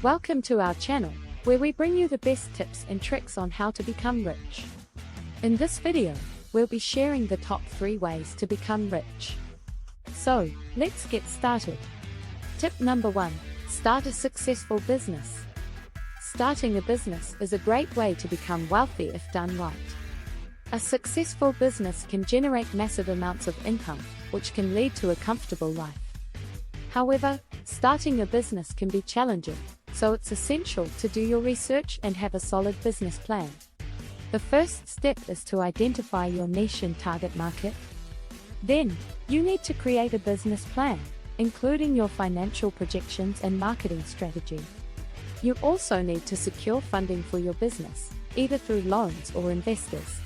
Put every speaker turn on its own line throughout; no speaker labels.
Welcome to our channel, where we bring you the best tips and tricks on how to become rich. In this video, we'll be sharing the top 3 ways to become rich. So, let's get started. Tip number 1. Start a successful business. Starting a business is a great way to become wealthy if done right. A successful business can generate massive amounts of income, which can lead to a comfortable life. However, starting a business can be challenging, so it's essential to do your research and have a solid business plan. The first step is to identify your niche and target market. Then, you need to create a business plan, including your financial projections and marketing strategy. You also need to secure funding for your business, either through loans or investors.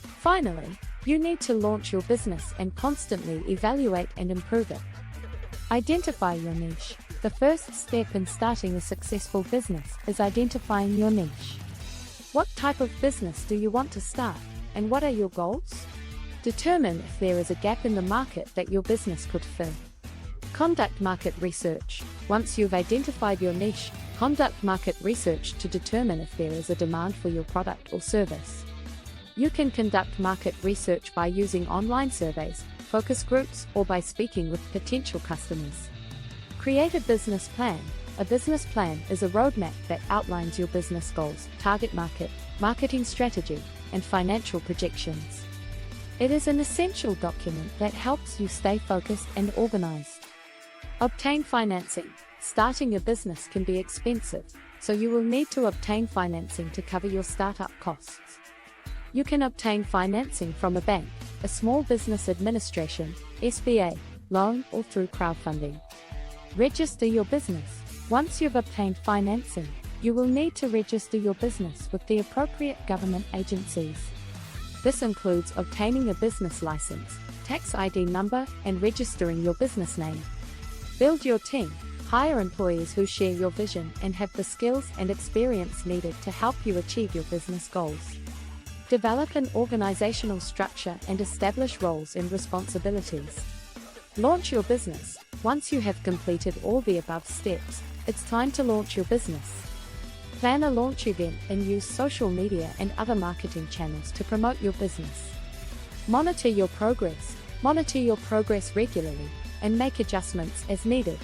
Finally, you need to launch your business and constantly evaluate and improve it. Identify your niche. The first step in starting a successful business is identifying your niche. What type of business do you want to start, and what are your goals? Determine if there is a gap in the market that your business could fill. Conduct market research. Once you've identified your niche, conduct market research to determine if there is a demand for your product or service. You can conduct market research by using online surveys, focus groups, or by speaking with potential customers. Create a business plan. A business plan is a roadmap that outlines your business goals, target market, marketing strategy, and financial projections. It is an essential document that helps you stay focused and organized. Obtain financing. Starting a business can be expensive, so you will need to obtain financing to cover your startup costs. You can obtain financing from a bank, a small business administration, SBA, loan, or through crowdfunding. Register your business. Once you've obtained financing, you will need to register your business with the appropriate government agencies. This includes obtaining a business license, tax ID number, and registering your business name. Build your team. Hire employees who share your vision and have the skills and experience needed to help you achieve your business goals. Develop an organizational structure and establish roles and responsibilities. Launch your business. Once you have completed all the above steps, it's time to launch your business. Plan a launch event and use social media and other marketing channels to promote your business. Monitor your progress. Monitor your progress regularly and make adjustments as needed.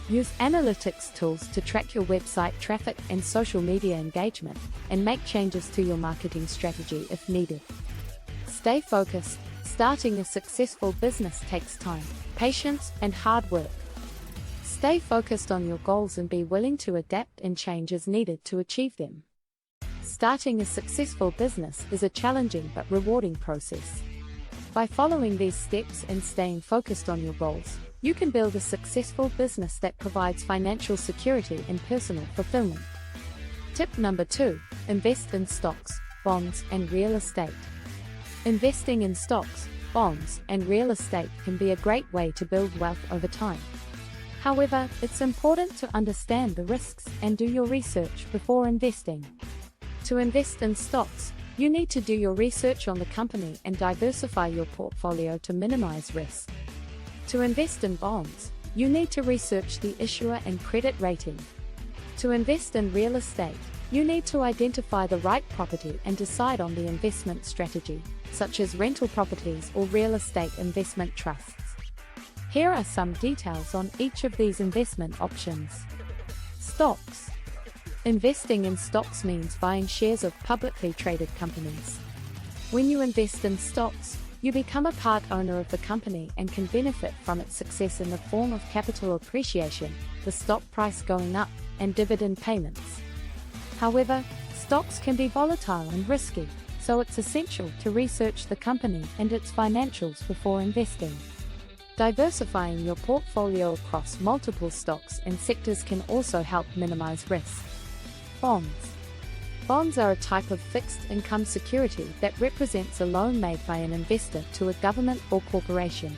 Use analytics tools to track your website traffic and social media engagement, and make changes to your marketing strategy if needed. Stay focused. Starting a successful business takes time, patience, and hard work. Stay focused on your goals and be willing to adapt and change as needed to achieve them. Starting a successful business is a challenging but rewarding process. By following these steps and staying focused on your goals, you can build a successful business that provides financial security and personal fulfillment. Tip number 2. Invest in stocks, bonds, and real estate. Investing in stocks, bonds, and real estate can be a great way to build wealth over time. However, it's important to understand the risks and do your research before investing. To invest in stocks, you need to do your research on the company and diversify your portfolio to minimize risk. To invest in bonds, you need to research the issuer and credit rating. To invest in real estate, you need to identify the right property and decide on the investment strategy, such as rental properties or real estate investment trusts. Here are some details on each of these investment options. Stocks. Investing in stocks means buying shares of publicly traded companies. When you invest in stocks, you become a part owner of the company and can benefit from its success in the form of capital appreciation, the stock price going up, and dividend payments. However, stocks can be volatile and risky, so it's essential to research the company and its financials before investing. Diversifying your portfolio across multiple stocks and sectors can also help minimize risk. Bonds. Bonds are a type of fixed income security that represents a loan made by an investor to a government or corporation.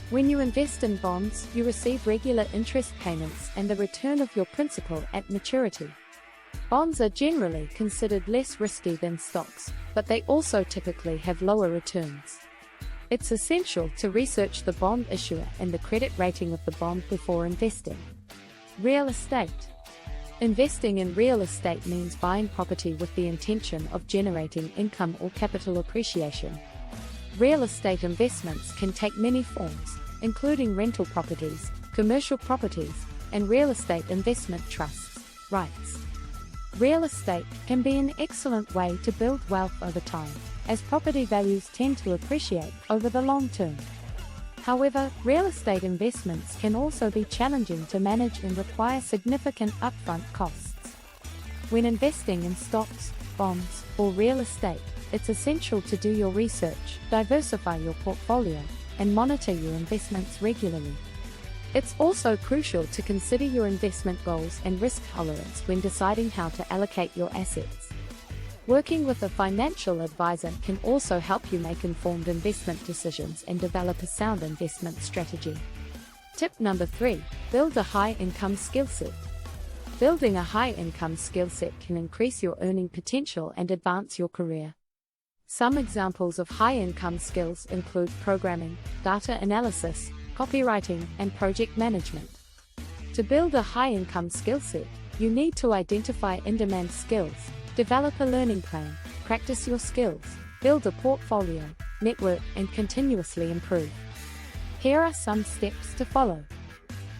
When you invest in bonds, you receive regular interest payments and the return of your principal at maturity. Bonds are generally considered less risky than stocks, but they also typically have lower returns. It's essential to research the bond issuer and the credit rating of the bond before investing. Real estate. Investing in real estate means buying property with the intention of generating income or capital appreciation. Real estate investments can take many forms, including rental properties, commercial properties, and real estate investment trusts, REITs. Real estate can be an excellent way to build wealth over time, as property values tend to appreciate over the long term. However, real estate investments can also be challenging to manage and require significant upfront costs. When investing in stocks, bonds, or real estate, it's essential to do your research, diversify your portfolio, and monitor your investments regularly. It's also crucial to consider your investment goals and risk tolerance when deciding how to allocate your assets. Working with a financial advisor can also help you make informed investment decisions and develop a sound investment strategy. Tip number 3. Build a high-income skill set. Building a high-income skill set can increase your earning potential and advance your career. Some examples of high-income skills include programming, data analysis, copywriting, and project management. To build a high-income skill set, you need to identify in-demand skills, develop a learning plan, practice your skills, build a portfolio, network, and continuously improve. Here are some steps to follow.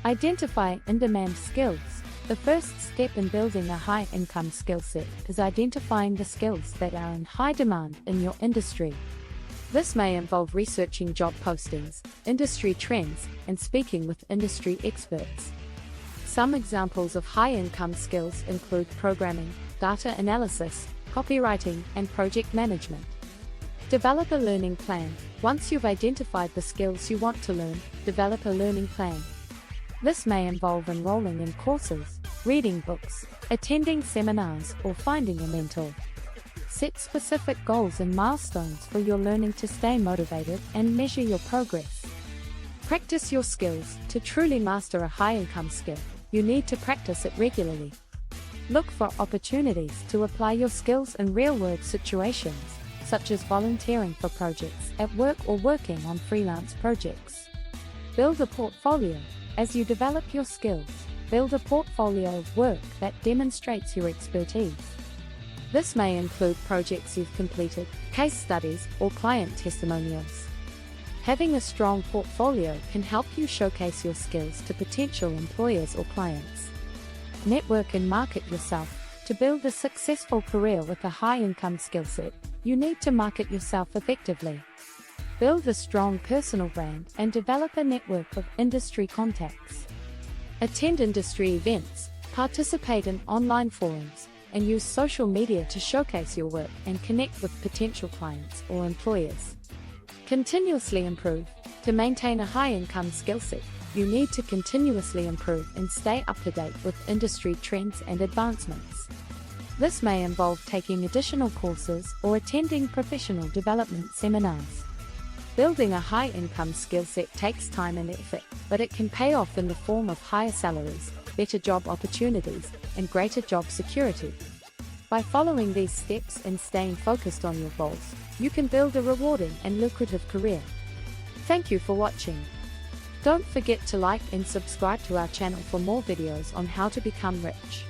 Identify in-demand skills. The first step in building a high-income skill set is identifying the skills that are in high demand in your industry. This may involve researching job postings, industry trends, and speaking with industry experts. Some examples of high-income skills include programming, data analysis, copywriting, and project management. Develop a learning plan. Once you've identified the skills you want to learn, develop a learning plan. This may involve enrolling in courses, reading books, attending seminars, or finding a mentor. Set specific goals and milestones for your learning to stay motivated and measure your progress. Practice your skills. To truly master a high-income skill, you need to practice it regularly. Look for opportunities to apply your skills in real-world situations, such as volunteering for projects at work or working on freelance projects. Build a portfolio. As you develop your skills, build a portfolio of work that demonstrates your expertise. This may include projects you've completed, case studies, or client testimonials. Having a strong portfolio can help you showcase your skills to potential employers or clients. Network and market yourself. To build a successful career with a high-income skill set, you need to market yourself effectively. Build a strong personal brand and develop a network of industry contacts. Attend industry events, participate in online forums, and use social media to showcase your work and connect with potential clients or employers. Continuously improve. To maintain a high-income skill set, you need to continuously improve and stay up to date with industry trends and advancements. This may involve taking additional courses or attending professional development seminars. Building a high-income skill set takes time and effort, but it can pay off in the form of higher salaries, better job opportunities, and greater job security. By following these steps and staying focused on your goals, you can build a rewarding and lucrative career. Thank you for watching. Don't forget to like and subscribe to our channel for more videos on how to become rich.